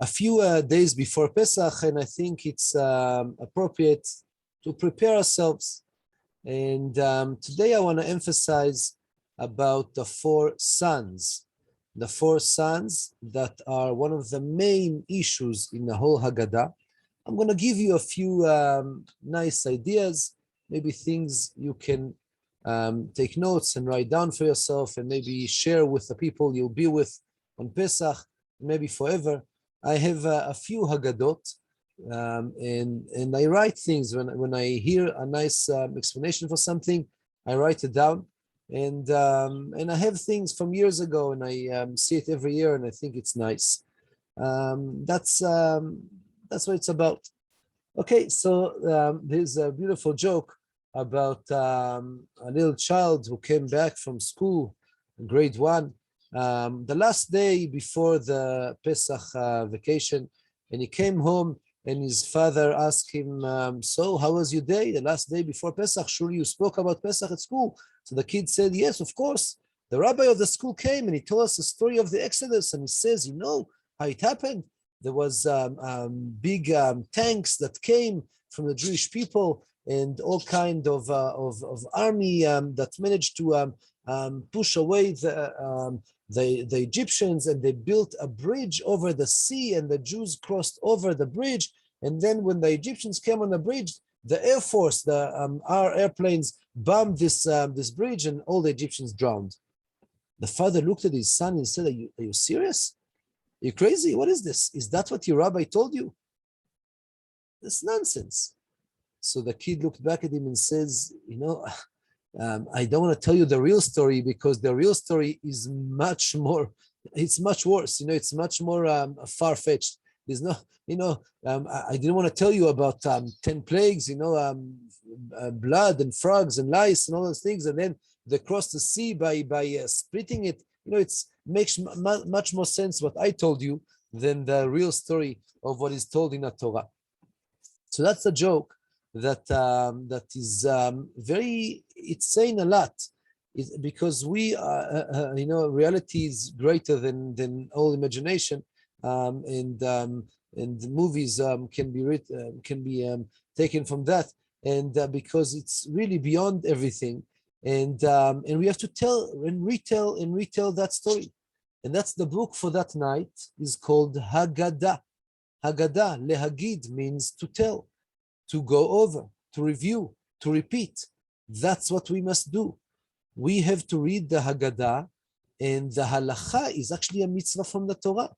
a few days before Pesach, and I think it's appropriate to prepare ourselves. And today I want to emphasize about the four sons that are one of the main issues in the whole Haggadah. I'm going to give you a few nice ideas, maybe things you can take notes and write down for yourself, and maybe share with the people you'll be with on Pesach, maybe forever. I have a few Haggadot, and I write things when I hear a nice explanation for something. I write it down, and I have things from years ago, and I see it every year, and I think it's nice. That's what it's about. Okay, so there's a beautiful joke about a little child who came back from school, grade 1, the last day before the Pesach vacation, and he came home, and his father asked him, so how was your day, the last day before Pesach? Surely you spoke about Pesach at school. So the kid said, yes, of course. The rabbi of the school came, and he told us the story of the Exodus, and he says, you know how it happened? There was big tanks that came from the Jewish people, and all kind of army that managed to push away the Egyptians, and they built a bridge over the sea, and the Jews crossed over the bridge. And then when the Egyptians came on the bridge, the Air Force, our airplanes bombed this bridge, and all the Egyptians drowned. The father looked at his son and said, are you serious? Are you crazy? What is this? Is that what your rabbi told you? That's nonsense. So the kid looked back at him and says, you know, I don't want to tell you the real story, because the real story is much more, it's much worse. You know, it's much more far-fetched. There's no, you know, I didn't want to tell you about 10 plagues, you know, blood and frogs and lice and all those things. And then they crossed the sea by splitting it. You know, it makes much more sense what I told you than the real story of what is told in the Torah. So that's a joke that is very, it's saying a lot, because we you know, reality is greater than all imagination, and the movies can be taken from that, and because it's really beyond everything, and we have to tell and retell that story. And that's the book for that night, is called Haggadah. Haggadah, lehagid, means to tell, to go over, to review, to repeat. That's what we must do. We have to read the Haggadah, and the halacha is actually a mitzvah from the Torah.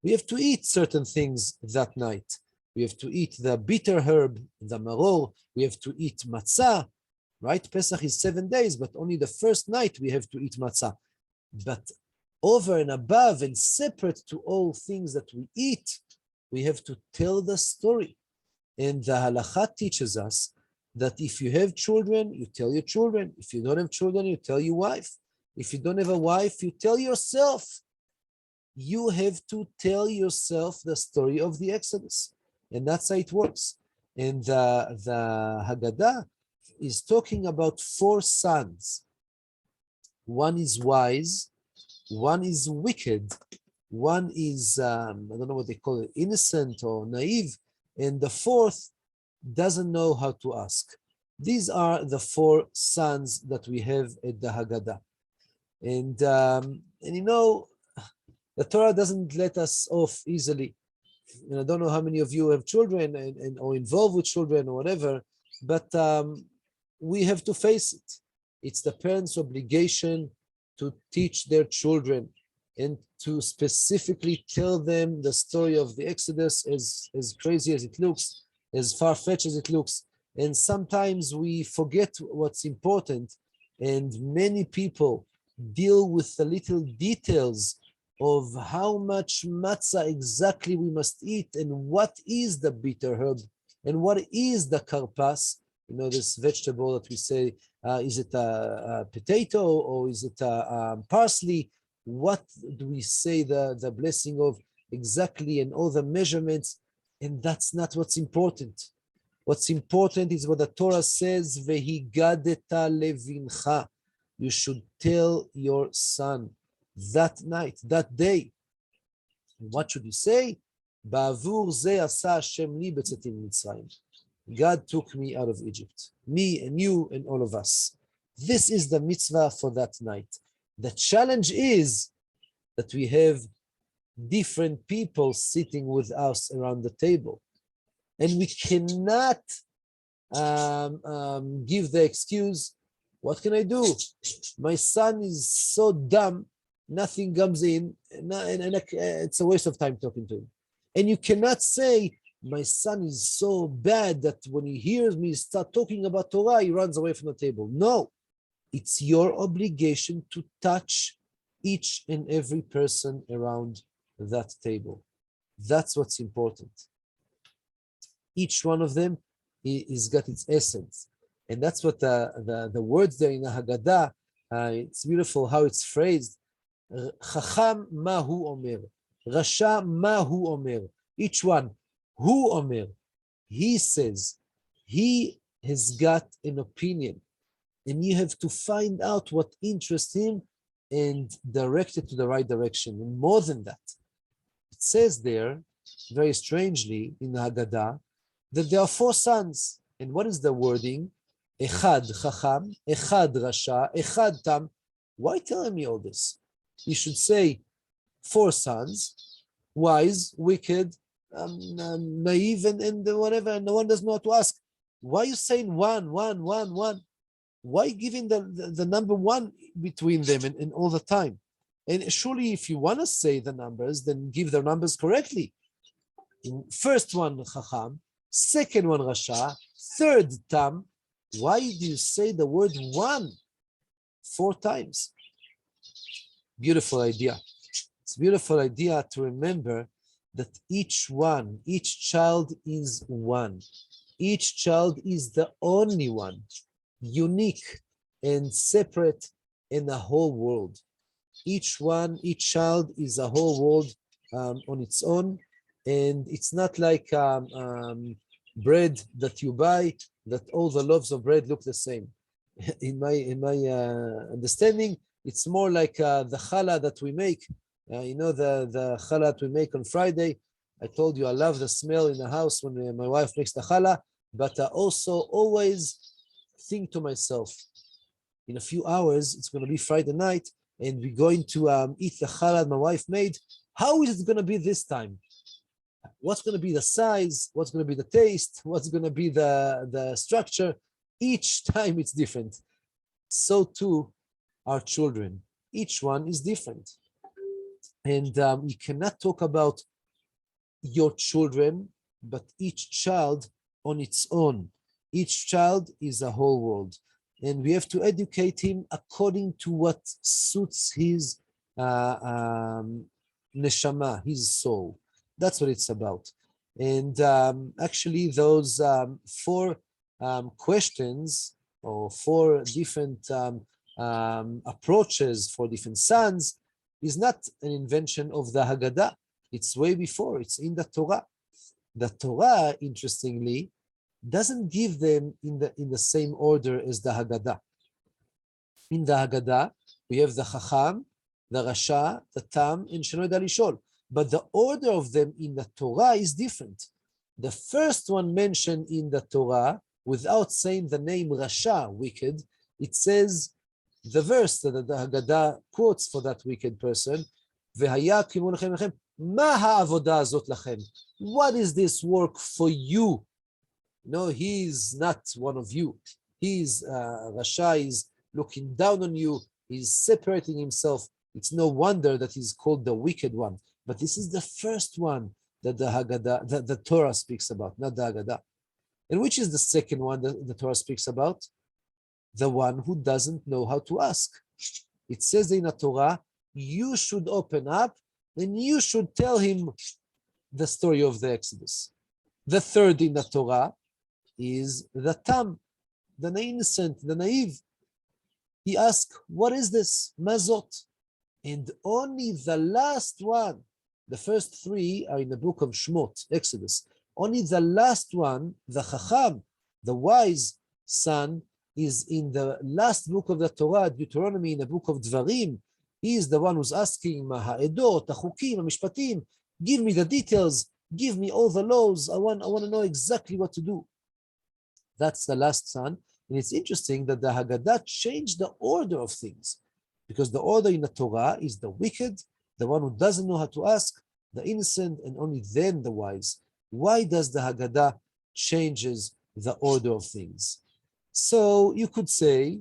We have to eat certain things that night. We have to eat the bitter herb, the maror. We have to eat matzah, right? Pesach is 7 days, but only the first night we have to eat matzah. But over and above and separate to all things that we eat, we have to tell the story. And the halakha teaches us that if you have children, you tell your children. If you don't have children, you tell your wife. If you don't have a wife, you tell yourself. You have to tell yourself the story of the Exodus. And that's how it works. And the Haggadah is talking about 4 sons. One is wise, one is wicked, one is, I don't know what they call it, innocent or naive, and the 4th doesn't know how to ask. These are the 4 sons that we have at the Haggadah. And you know, the Torah doesn't let us off easily. And I don't know how many of you have children or involved with children or whatever, but we have to face it. It's the parents' obligation to teach their children and to specifically tell them the story of the Exodus, as crazy as it looks, as far-fetched as it looks. And sometimes we forget what's important, and many people deal with the little details of how much matzah exactly we must eat, and what is the bitter herb, and what is the karpas, you know, this vegetable that we say, is it a potato or is it a parsley? What do we say the blessing of exactly, and all the measurements? And that's not what's important. What's important is what the Torah says, Vehigadeta levincha. You should tell your son that night, that day. What should you say? בעבור זה עשה השם לי בצאתי ממצרים. God took me out of Egypt, me and you and all of us. This is the mitzvah for that night. The challenge is that we have different people sitting with us around the table. And we cannot give the excuse, what can I do? My son is so dumb, nothing comes in, and it's a waste of time talking to him. And you cannot say, my son is so bad that when he hears me start talking about Torah, he runs away from the table. No, it's your obligation to touch each and every person around that table. That's what's important. Each one of them is got its essence. And that's what the words there in the Haggadah, it's beautiful how it's phrased. Chacham mahu omer, Rasha mahu omer. Each one, hu omer, he says, he has got an opinion. And you have to find out what interests him and direct it to the right direction. And more than that, it says there, very strangely in the Haggadah, that there are 4 sons. And what is the wording? Echad chacham, echad rasha, echad tam. Why telling me all this? You should say 4 sons, wise, wicked, naive, and whatever, and no one doesn't know what to ask. Why are you saying one? Why giving the number 1 between them and all the time? And surely if you want to say the numbers, then give the numbers correctly. First one, chacham, second one, rasha, third, tam. Why do you say the word 1 4 times? Beautiful idea. It's a beautiful idea to remember that each child is one. Each child is the only one, unique and separate in the whole world. Each child is a whole world on its own. And it's not like bread that you buy, that all the loaves of bread look the same. In my understanding, it's more like the challah that we make. The challah that we make on Friday. I told you I love the smell in the house when my wife makes the challah, but I also always think to myself, in a few hours, it's going to be Friday night, and we're going to eat the challah my wife made. How is it going to be this time? What's going to be the size? What's going to be the taste? What's going to be the structure? Each time it's different. So too our children. Each one is different. And you cannot talk about your children, but each child on its own. Each child is a whole world. And we have to educate him according to what suits his neshama, his soul. That's what it's about. And actually those 4 questions or 4 different approaches for different sons is not an invention of the Haggadah. It's way before, it's in the Torah. The Torah, interestingly, doesn't give them in the same order as the Haggadah. In the Haggadah, we have the Chacham, the Rasha, the Tam, and Shelo Yeda Lishol. But the order of them in the Torah is different. The first one mentioned in the Torah, without saying the name Rasha, wicked, it says the verse that the Haggadah quotes for that wicked person, V'haya kimun lechem lechem, ma ha'avodah azot lachem. What is this work for you? No, he's not one of you. He's Rasha, is looking down on you, he's separating himself. It's no wonder that he's called the wicked one. But this is the first one that the Haggadah, the Torah speaks about, not the Haggadah. And which is the second one that the Torah speaks about? The one who doesn't know how to ask. It says in the Torah, you should open up and you should tell him the story of the Exodus. The third in the Torah is the Tam, the innocent, the naive. He asks, what is this? Mazot. And only the last one, the first 3 are in the book of Shmot, Exodus. Only the last one, the Chacham, the wise son, is in the last book of the Torah, Deuteronomy, in the book of Dvarim. He is the one who's asking, Ha'edot, Hachukim, Mishpatim, give me the details. Give me all the laws. I want to know exactly what to do. That's the last son. And it's interesting that the Haggadah changed the order of things, because the order in the Torah is the wicked, the one who doesn't know how to ask, the innocent, and only then the wise. Why does the Haggadah changes the order of things? So you could say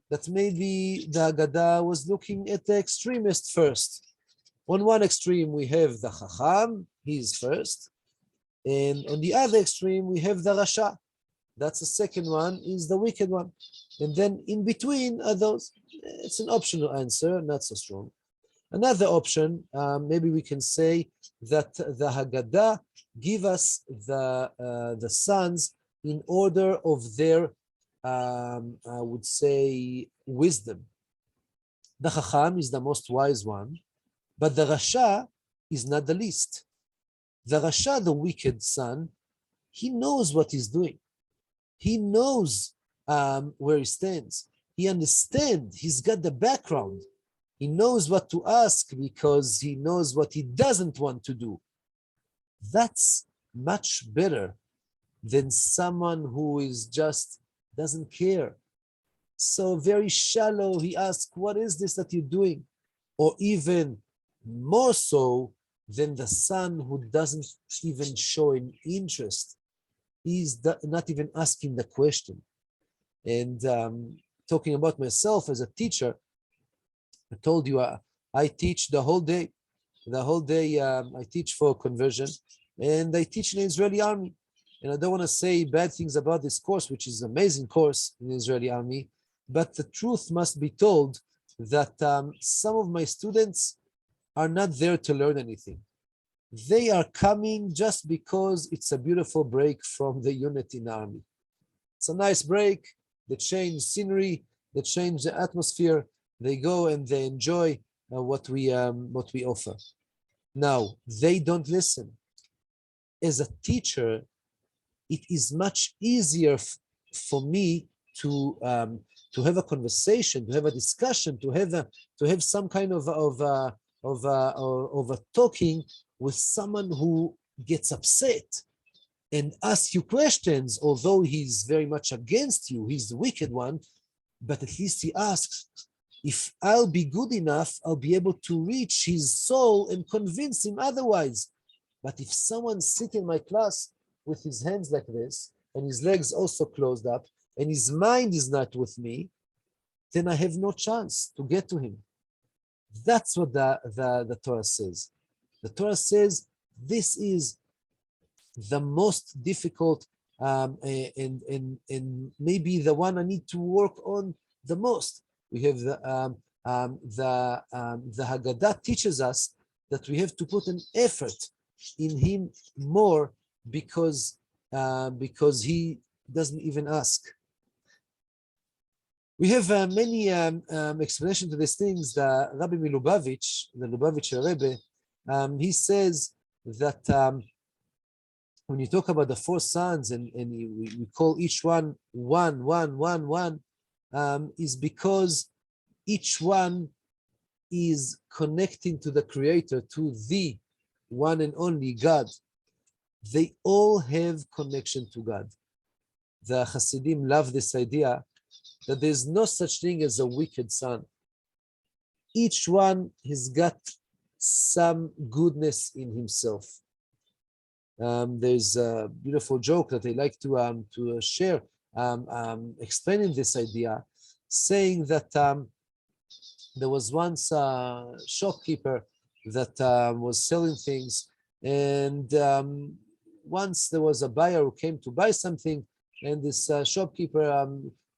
that maybe the Haggadah was looking at the extremist first. On one extreme, we have the Chacham, he's first. And on the other extreme, we have the Rasha. That's the second one, is the wicked one. And then in between are those. It's an optional answer, not so strong. Another option, maybe we can say that the Haggadah give us the sons in order of their, I would say, wisdom. The Chacham is the most wise one, but the Rasha is not the least. The Rasha, the wicked son, he knows what he's doing. He knows where he stands. He understands. He's got the background. He knows what to ask because he knows what he doesn't want to do. That's much better than someone who is just doesn't care. So very shallow, he asks, what is this that you're doing? Or even more so than the son who doesn't even show an interest. He's not even asking the question. And talking about myself as a teacher, I told you I teach the whole day. The whole day I teach for conversion, and I teach in the Israeli army. And I don't want to say bad things about this course, which is an amazing course in the Israeli army, but the truth must be told that some of my students are not there to learn anything. They are coming just because it's a beautiful break from the unit in the army. It's a nice break. They change scenery, they change the atmosphere. They go and they enjoy what we offer. Now, they don't listen. As a teacher, it is much easier for me to have a conversation, to have a discussion, to have some kind of a talking with someone who gets upset and asks you questions, although he's very much against you, he's the wicked one, but at least he asks. If I'll be good enough, I'll be able to reach his soul and convince him otherwise. But if someone sits in my class with his hands like this, and his legs also closed up, and his mind is not with me, then I have no chance to get to him. That's what the Torah says. The Torah says this is the most difficult and maybe the one I need to work on the most. We have the Haggadah teaches us that we have to put an effort in him more because he doesn't even ask. We have many explanations to these things. The Rabbi Milubavitch, the Lubavitcher Rebbe, he says that when you talk about the four sons and we call each one, is because each one is connecting to the Creator, to the one and only God. They all have connection to God. The Hasidim love this idea that there's no such thing as a wicked son. Each one has got some goodness in himself. There's a beautiful joke that I like to share, explaining this idea, saying that there was once a shopkeeper that was selling things, and once there was a buyer who came to buy something, and this shopkeeper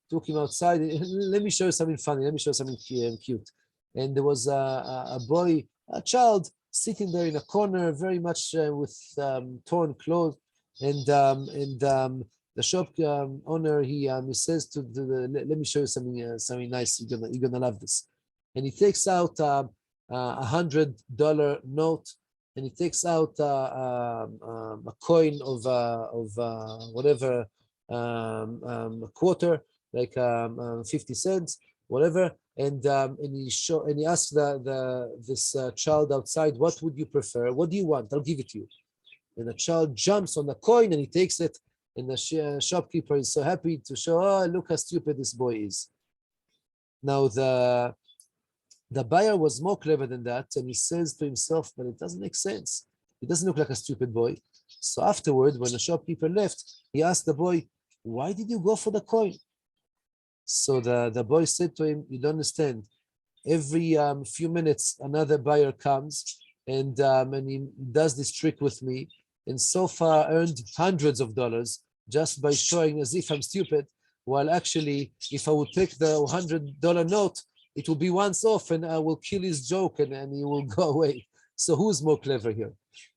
took him outside. Let me show you something funny. Let me show you something cute. And there was a boy, a child, sitting there in a corner, very much with torn clothes. And the shop owner, he says to let me show you something nice. You're gonna love this. And he takes out $100 note, and he takes out a coin of whatever, a quarter, like 50 cents, whatever, and he asks this child outside, what would you prefer? What do you want? I'll give it to you. and the child jumps on the coin and he takes it, and the shopkeeper is so happy to show, oh, look how stupid this boy is. Now the buyer was more clever than that, and he says to himself, but it doesn't make sense. He doesn't look like a stupid boy. So afterward, when the shopkeeper left, he asked the boy, why did you go for the coin? So the boy said to him, you don't understand. Every few minutes, another buyer comes and he does this trick with me, and so far earned hundreds of dollars just by showing as if I'm stupid, while actually, if I would take the $100 note, it will be once off and I will kill his joke and he will go away. So who's more clever here?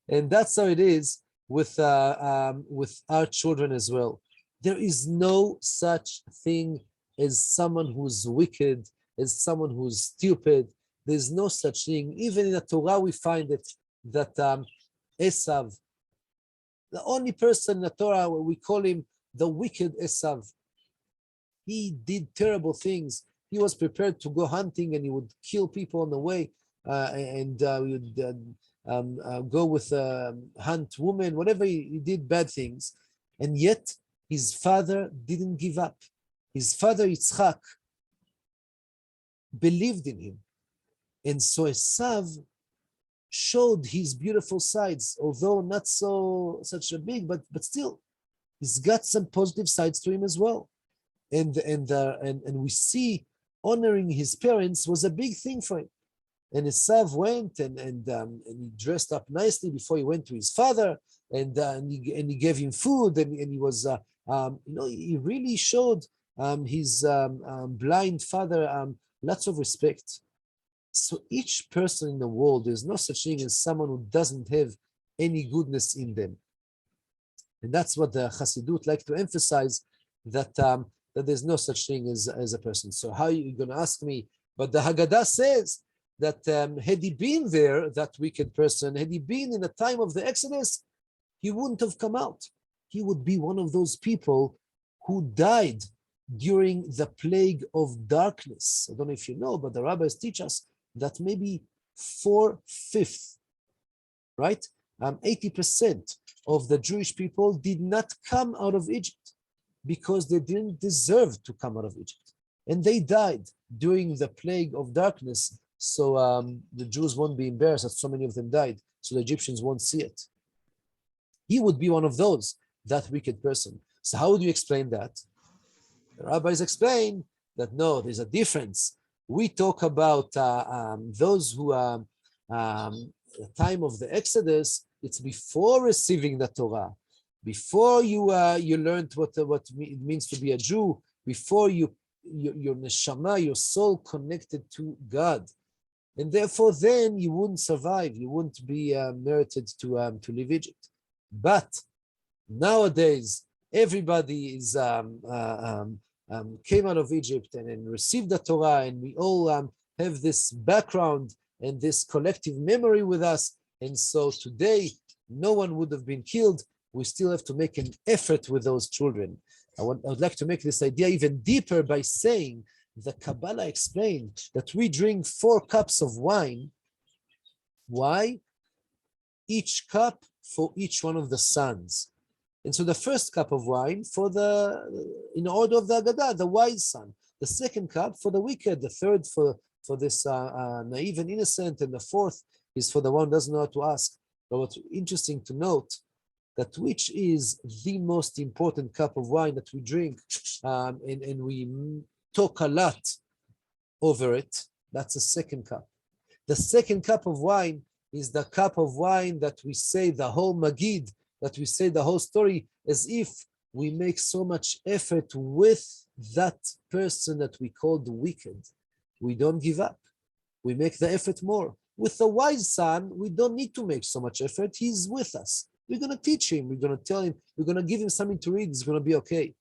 And that's how it is with our children as well. There is no such thing as someone who's wicked, as someone who's stupid. There's no such thing. Even in the Torah, we find it that Esav, the only person in the Torah, we call him the wicked Esav. He did terrible things. He was prepared to go hunting and he would kill people on the way, and we would go with hunt women, whatever he did bad things. And yet his father didn't give up. His father Yitzchak believed in him. And so Esav showed his beautiful sides, although not such a big, but still, he's got some positive sides to him as well. And we see honoring his parents was a big thing for him. And Esav went and he dressed up nicely before he went to his father, and he gave him food, and he was he really showed his blind father lots of respect. So each person in the world, there's no such thing as someone who doesn't have any goodness in them. And that's what the Chassidut like to emphasize, that there's no such thing as a person. So how are you going to ask me? But the Haggadah says that had he been there, that wicked person, had he been in the time of the Exodus, he wouldn't have come out. He would be one of those people who died during the plague of darkness. I don't know if you know, but the rabbis teach us that maybe 4/5, right? 80% of the Jewish people did not come out of Egypt because they didn't deserve to come out of Egypt. And they died during the plague of darkness. So the Jews won't be embarrassed that so many of them died, so the Egyptians won't see it. He would be one of those, that wicked person. So how would you explain that? The rabbis explain that no, there's a difference. We talk about those who, the time of the Exodus, it's before receiving the Torah, before you learned what it means to be a Jew, before your neshama, your soul connected to God, and therefore then you wouldn't survive. You wouldn't be merited to leave Egypt. But nowadays, everybody is came out of Egypt and received the Torah, and we all have this background and this collective memory with us. And so today, no one would have been killed. We still have to make an effort with those children. I would like to make this idea even deeper by saying the Kabbalah explained that we drink 4 cups of wine. Why? Each cup for each one of the sons. And so the first cup of wine in order of the Haggadah, the wise son. The second cup for the wicked. The third for this naive and innocent. And the fourth is for the one who doesn't know how to ask. But what's interesting to note, that which is the most important cup of wine that we drink, and we talk a lot over it, that's the second cup. The second cup of wine is the cup of wine that we say the whole Magid, that we say the whole story, as if we make so much effort with that person that we call the wicked. We don't give up. We make the effort more. With the wise son, we don't need to make so much effort. He's with us. We're going to teach him. We're going to tell him. We're going to give him something to read. It's going to be okay.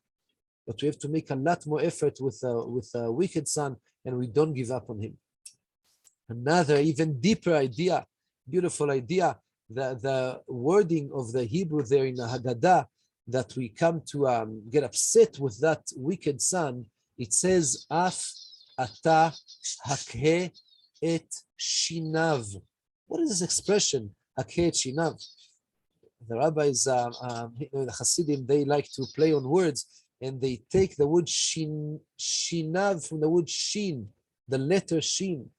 But we have to make a lot more effort with a wicked son, and we don't give up on him. Another even deeper idea, beautiful idea, the wording of the Hebrew there in the Haggadah, that we come to get upset with that wicked son. It says, Af ata hakhe et shinav. What is this expression, hakhe et shinav? the rabbis, the Hasidim, they like to play on words, and they take the word shinav from the word shin, the letter shin.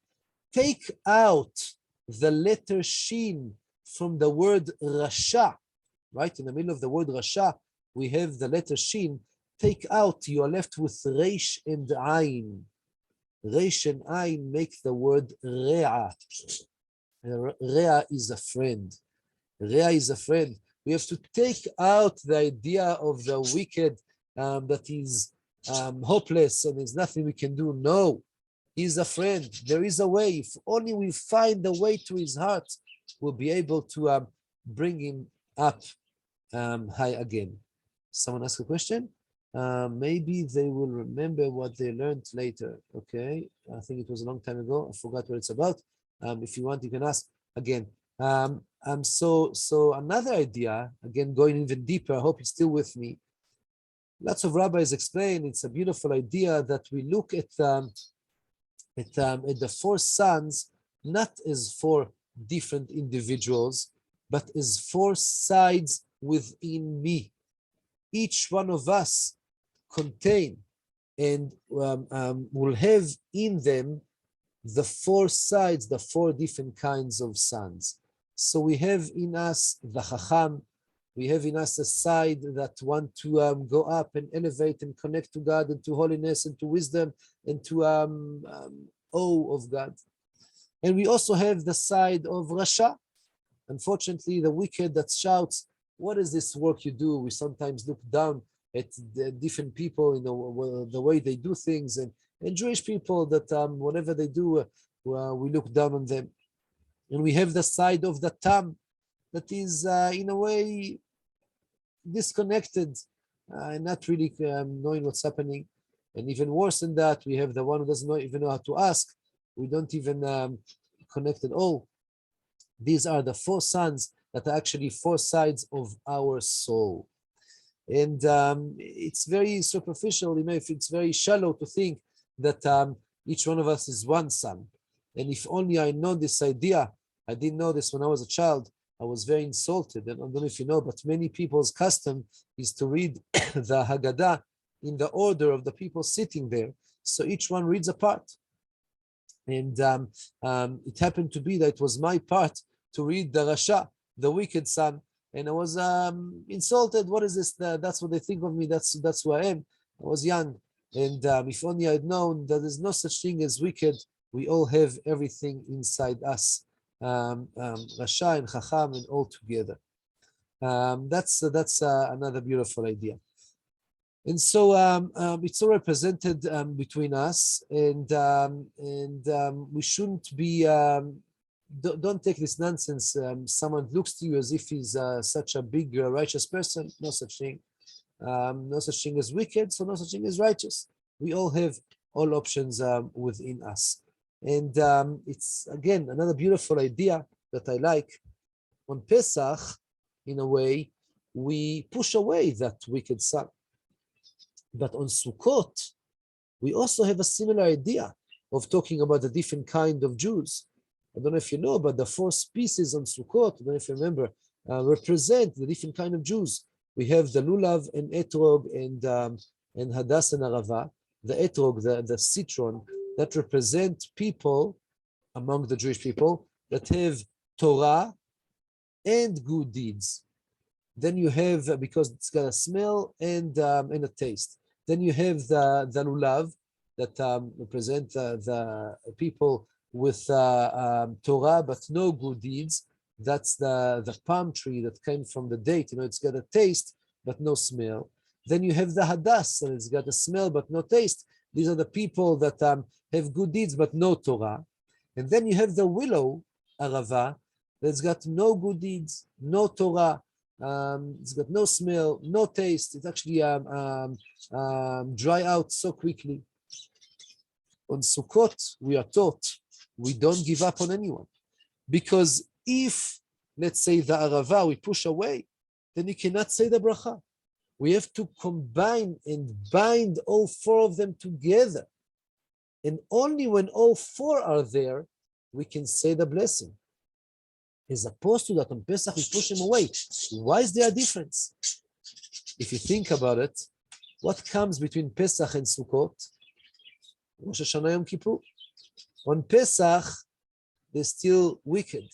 Take out the letter shin from the word rasha, right? In the middle of the word rasha, we have the letter shin. Take out, you are left with reish and ayin. Reish and ayin make the word rea. Rea is a friend. Rea is a friend. We have to take out the idea of the wicked that is hopeless and there's nothing we can do. No, he's a friend. There is a way. If only we find the way to his heart, we'll be able to bring him up high again. Someone ask a question? Maybe they will remember what they learned later. Okay, I think it was a long time ago. I forgot what it's about. If you want, you can ask again. So another idea, again, going even deeper, I hope you're still with me. Lots of rabbis explain it's a beautiful idea that we look at the four sons not as four different individuals, but as four sides within me. Each one of us contain and will have in them the four sides, the four different kinds of sons. So we have in us the Chacham, we have in us a side that want to go up and elevate and connect to God and to holiness and to wisdom and to awe of God. And we also have the side of Rasha, unfortunately, the wicked that shouts, what is this work you do? We sometimes look down at the different people in the way they do things, and Jewish people that whatever they do, we look down on them. And we have the side of the Tam that is in a way disconnected, not really knowing what's happening. And even worse than that, we have the one who doesn't even know how to ask. We don't even connect at all. These are the four sons that are actually four sides of our soul. And it's very superficial, if it's very shallow to think that each one of us is one son. And if only I know this idea, I didn't know this when I was a child, I was very insulted. And I don't know if you know, but many people's custom is to read the Haggadah in the order of the people sitting there. So each one reads a part. And it happened to be that it was my part to read the Rasha, the wicked son. And I was insulted. What is this? That's what they think of me. That's who I am. I was young. And if only I'd known that there's no such thing as wicked, we all have everything inside us. Rasha and Chacham and all together. That's another beautiful idea. And so it's all represented between us, and we shouldn't be. Don't take this nonsense. Someone looks to you as if he's such a big righteous person. No such thing. No such thing as wicked. So no such thing as righteous. We all have all options within us, and it's again another beautiful idea that I like. On Pesach, in a way, we push away that wicked son. But on Sukkot, we also have a similar idea of talking about the different kind of Jews. I don't know if you know, but the four species on Sukkot, I don't know if you remember, represent the different kind of Jews. We have the Lulav and Etrog and Hadass and Arava. The Etrog, the citron, that represent people among the Jewish people that have Torah and good deeds. Then you have, because it's got a smell and a taste. Then you have the Lulav that represent the people with Torah but no good deeds. That's the palm tree that came from the date. It's got a taste but no smell. Then you have the Hadass, and it's got a smell but no taste. These are the people that have good deeds but no Torah. And then you have the willow, Arava, that's got no good deeds, no Torah. It's got no smell, no taste. It's actually dry out so quickly. On Sukkot, we are taught we don't give up on anyone. Because if, let's say, the Arava, we push away, then you cannot say the bracha. We have to combine and bind all four of them together. And only when all four are there, we can say the blessing. as opposed to that on Pesach we push him away. Why is there a difference? If you think about it, what comes between Pesach and Sukkot? Rosh Hashanah Yom Kippur. On Pesach, they're still wicked.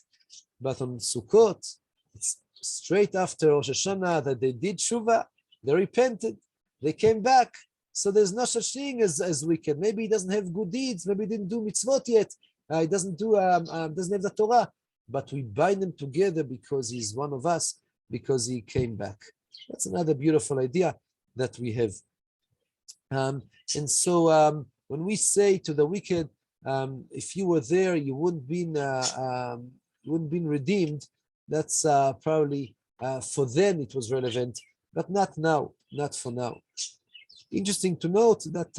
But on Sukkot, it's straight after Rosh Hashanah that they did Shuvah, they repented, they came back. So there's no such thing as wicked. Maybe he doesn't have good deeds, maybe he didn't do mitzvot yet, he doesn't have the Torah, but we bind them together because he's one of us, because he came back. That's another beautiful idea that we have. And so when we say to the wicked, if you were there, you wouldn't been redeemed. That's probably for then it was relevant, but not now, not for now. Interesting to note that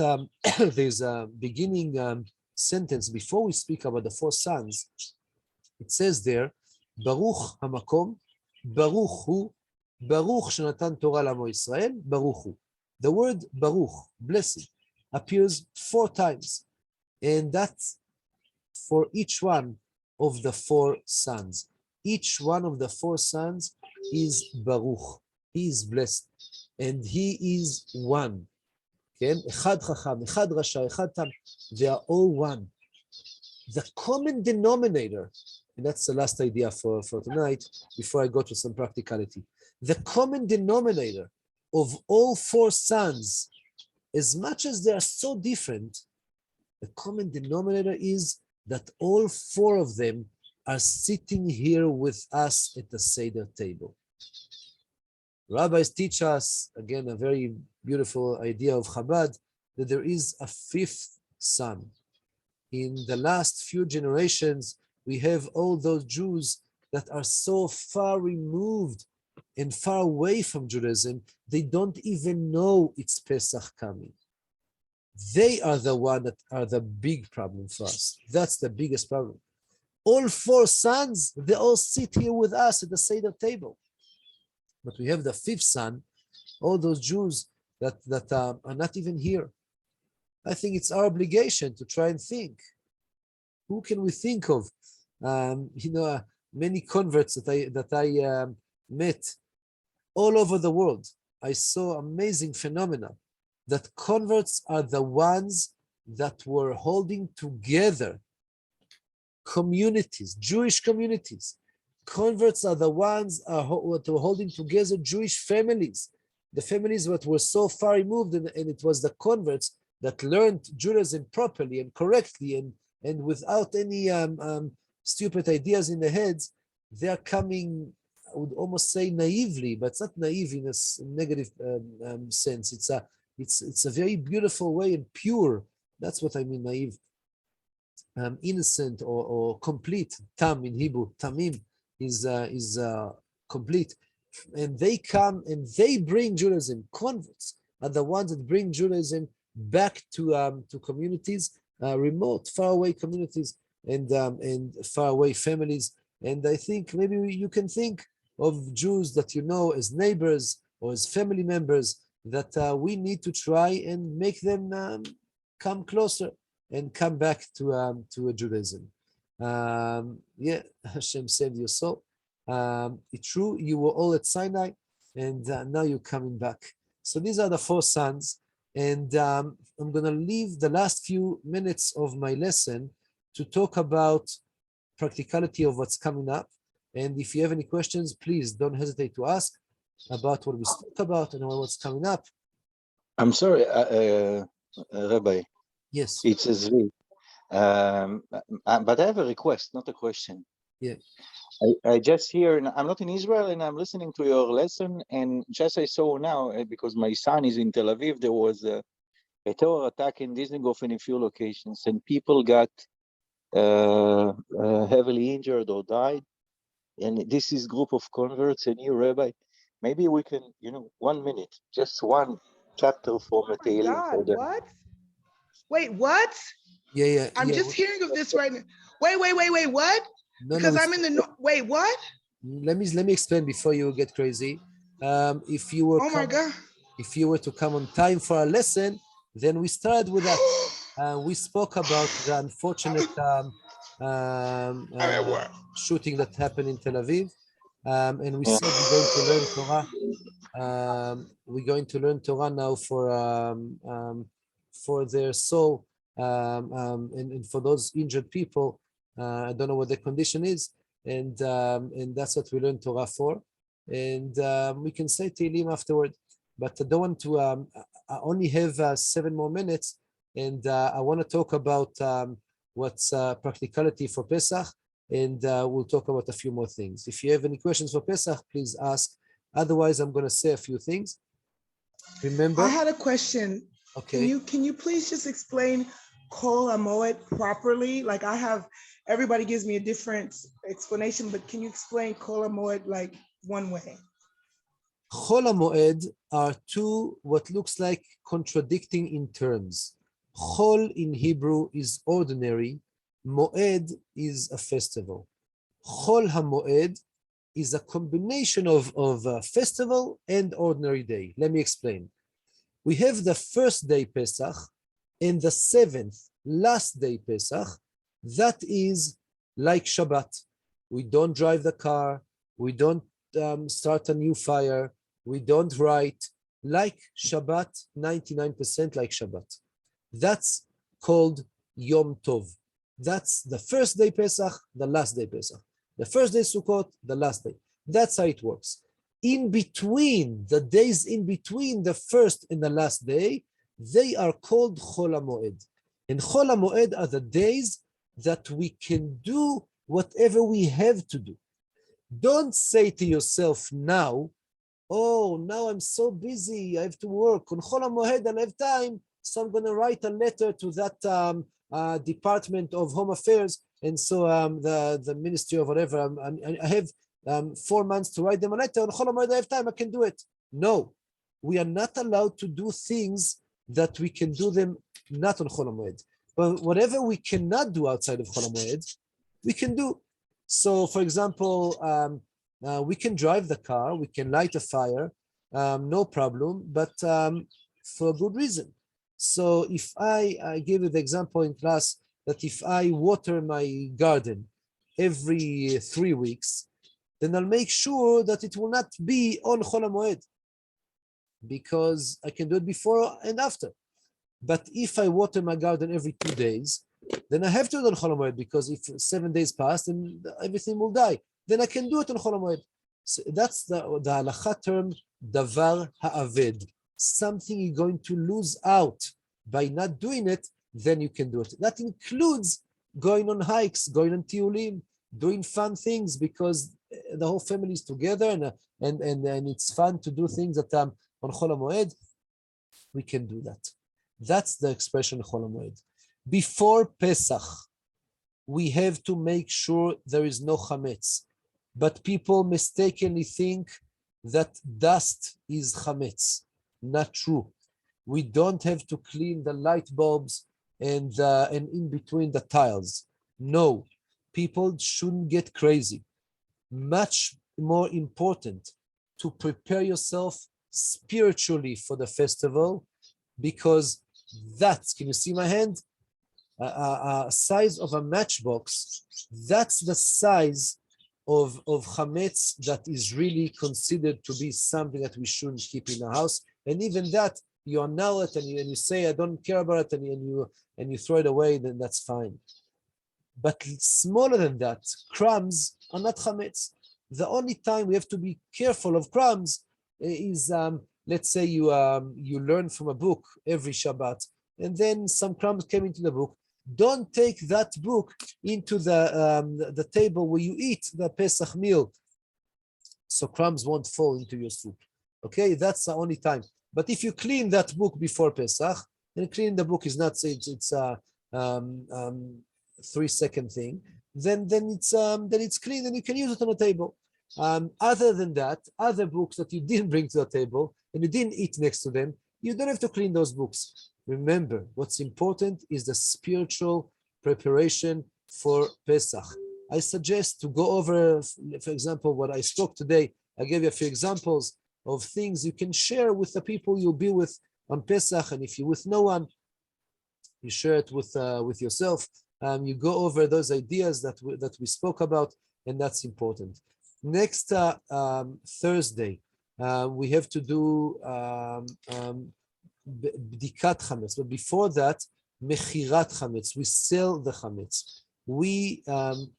there's a beginning sentence before we speak about the 4 sons. It says there, Baruch hamakom, Baruch hu, Baruch shenatan Torah lamo Yisrael, Baruch hu. The word Baruch, blessed, appears 4 times, and that's for each one of the 4 sons. Each one of the 4 sons is Baruch. He is blessed, and he is one. Echad Chacham, Echad Rasha, Echad Tam, they are all one. The common denominator, and that's the last idea for tonight, before I go to some practicality. The common denominator of all 4 sons, as much as they are so different, the common denominator is that all 4 of them are sitting here with us at the Seder table. Rabbis teach us, again, a very beautiful idea of Chabad, that there is a 5th son. In the last few generations, we have all those Jews that are so far removed and far away from Judaism, they don't even know it's Pesach coming. They are the one that are the big problem for us. That's the biggest problem. All 4 sons, they all sit here with us at the Seder table. But we have the 5th son, all those Jews that are not even here. I think it's our obligation to try and think. Who can we think of? Many converts that I met all over the world. I saw amazing phenomena that converts are the ones that were holding together communities, Jewish communities. Converts are the ones that were holding together Jewish families. The families that were so far removed, and it was the converts that learned Judaism properly and correctly and without any stupid ideas in their heads. They are coming, I would almost say naively, but it's not naive in a negative sense. It's a very beautiful way and pure. That's what I mean, naive. Innocent or complete. Tam in Hebrew, tamim is complete. And they come and they bring Judaism. Converts are the ones that bring Judaism back to communities, remote, faraway communities, and faraway families. And I think maybe you can think of Jews that you know as neighbors or as family members that we need to try and make them come closer and come back to Judaism. Hashem saved your soul. It's true, you were all at Sinai, and now you're coming back. So these are the 4 sons, and I'm going to leave the last few minutes of my lesson to talk about practicality of what's coming up. And if you have any questions, please don't hesitate to ask about what we spoke about and what's coming up. I'm sorry, Rabbi. Yes. It's Zvi. But I have a request, not a question. Yeah. I just hear, I'm not in Israel, and I'm listening to your lesson, and just I saw now, because my son is in Tel Aviv, there was a terror attack in Dizengoff in a few locations, and people got heavily injured or died. And this is group of converts, and you, Rabbi, maybe we can, 1 minute, just one chapter for Tehillim for them. What? Wait, what? Yeah. I'm just hearing of this right now. Wait, what? No, because I'm in the wait, what? Let me explain before you get crazy. If you were my God. If you were to come on time for our lesson, then we started with that. We spoke about the unfortunate shooting that happened in Tel Aviv. And we Yeah. said we're going to learn Torah. We're going to learn Torah now for their soul, and for those injured people. I don't know what the condition is, and that's what we learn Torah for. And we can say Tehillim afterward, but I don't want to. I only have 7 more minutes, and I want to talk about what's practicality for Pesach, and we'll talk about a few more things. If you have any questions for Pesach, please ask. Otherwise, I'm going to say a few things. Remember? I had a question. Okay. Can you please just explain Kol HaMoed properly? Like everybody gives me a different explanation, but can you explain Kol HaMoed like one way? Chol HaMoed are two what looks like contradicting in terms. Chol in Hebrew is ordinary. Moed is a festival. Chol HaMoed is a combination of a festival and ordinary day. Let me explain. We have the first day Pesach and the 7th, last day Pesach. That is like Shabbat. We don't drive the car. We don't start a new fire. We don't write. Like Shabbat, 99% like Shabbat. That's called Yom Tov. That's the first day Pesach, the last day Pesach. The first day Sukkot, the last day. That's how it works. In between, the days in between the first and the last day, they are called Chol HaMoed. And Chol HaMoed are the days that we can do whatever we have to do. Don't say to yourself now, oh, now I'm so busy, I have to work. On Chol HaMoed, I don't have time, so I'm going to write a letter to that Department of Home Affairs, and so the Ministry of whatever, I have 4 months to write them a letter. On Chol HaMoed I have time, I can do it. No, we are not allowed to do things that we can do them not on Chol HaMoed. But whatever we cannot do outside of Chol HaMoed, we can do. So, for example, we can drive the car, we can light a fire, no problem, but for a good reason. So if I gave you the example in class that if I water my garden every 3 weeks, then I'll make sure that it will not be on Chol HaMoed, because I can do it before and after. But if I water my garden every 2 days, then I have to do it on Chol HaMoed, because if 7 days pass, then everything will die. Then I can do it on Chol HaMoed. So that's the halacha term, davar ha'aved. Something you're going to lose out by not doing it, then you can do it. That includes going on hikes, going on tiulim, doing fun things, because the whole family is together, and it's fun to do things that on Chol HaMoed, we can do that. That's the expression Chol HaMoed. Before Pesach, we have to make sure there is no chametz. But people mistakenly think that dust is chametz. Not true. We don't have to clean the light bulbs and in between the tiles. No, people shouldn't get crazy. Much more important to prepare yourself spiritually for the festival, because that's, can you see my hand? Size of a matchbox, that's the size of chametz that is really considered to be something that we shouldn't keep in the house. And even that, you annul it and you say, I don't care about it, and you throw it away, then that's fine. But smaller than that, crumbs are not chametz. The only time we have to be careful of crumbs is, let's say you learn from a book every Shabbat, and then some crumbs came into the book. Don't take that book into the table where you eat the Pesach meal, so crumbs won't fall into your soup. Okay, that's the only time. But if you clean that book before Pesach, then cleaning the book is not, it's a 3-second thing. Then it's clean and you can use it on the table. Other than that, other books that you didn't bring to the table and you didn't eat next to them, you don't have to clean those books. Remember, what's important is the spiritual preparation for Pesach. I suggest to go over, for example, what I spoke today. I gave you a few examples of things you can share with the people you'll be with on Pesach, and if you're with no one, you share it with yourself. You go over those ideas that we spoke about, and that's important. Next Thursday, we have to do bdikat chametz, but before that, mechirat chametz. We sell the chametz. We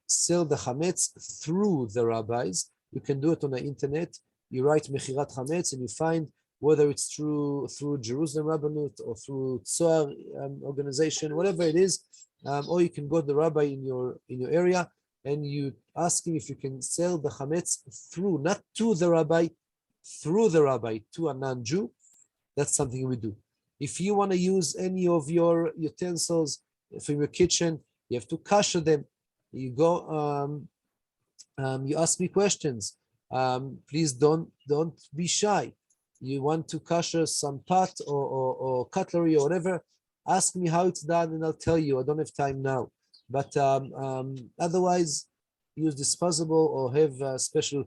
sell the chametz through the rabbis. You can do it on the internet. You write mechirat chametz, and you find whether it's through Jerusalem Rabbinut or through Tzohar organization, whatever it is, or you can go to the rabbi in your area and you ask him if you can sell the chametz through, not to the rabbi, through the rabbi to a non-Jew. That's something we do. If you want to use any of your utensils from your kitchen, you have to kasher them. You go, you ask me questions. Please don't be shy. You want to kasher some pot or cutlery or whatever, ask me how it's done and I'll tell you. I don't have time now. But otherwise, use disposable or have special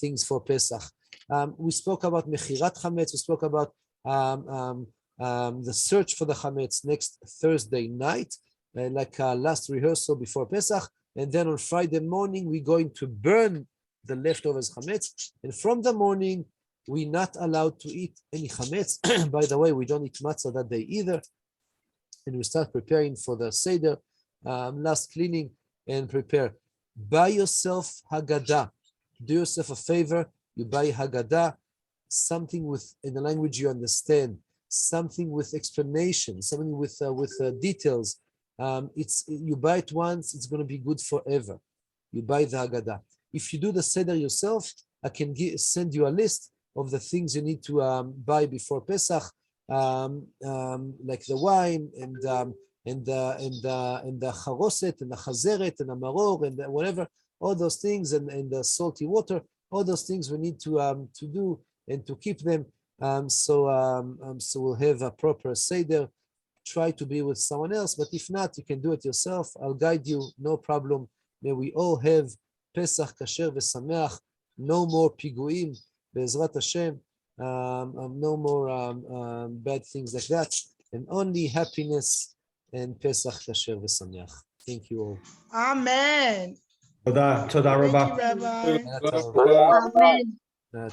things for Pesach. We spoke about mechirat chametz. We spoke about the search for the chametz next Thursday night, like last rehearsal before Pesach. And then on Friday morning, we're going to burn the leftovers chametz. And from the morning, we're not allowed to eat any chametz. By the way, we don't eat matzah that day either. And we start preparing for the Seder, last cleaning and prepare. Buy yourself Haggadah. Do yourself a favor. You buy Haggadah, something in the language you understand, something with explanation, something with details. You buy it once, it's going to be good forever. You buy the Haggadah. If you do the Seder yourself, I can send you a list of the things you need to buy before Pesach, like the wine and the charoset and the chazeret and the maror and whatever, all those things, and the salty water, all those things we need to do and to keep them. So we'll have a proper Seder. Try to be with someone else, but if not, you can do it yourself. I'll guide you, no problem. May we all have Pesach kasher v'sameach. No more piguim, be'ezrat Hashem. No more bad things like that, and only happiness and Pesach kasher v'sameach. Thank you all. Amen. Toda Thank rabba. you, Rabbi. Amen.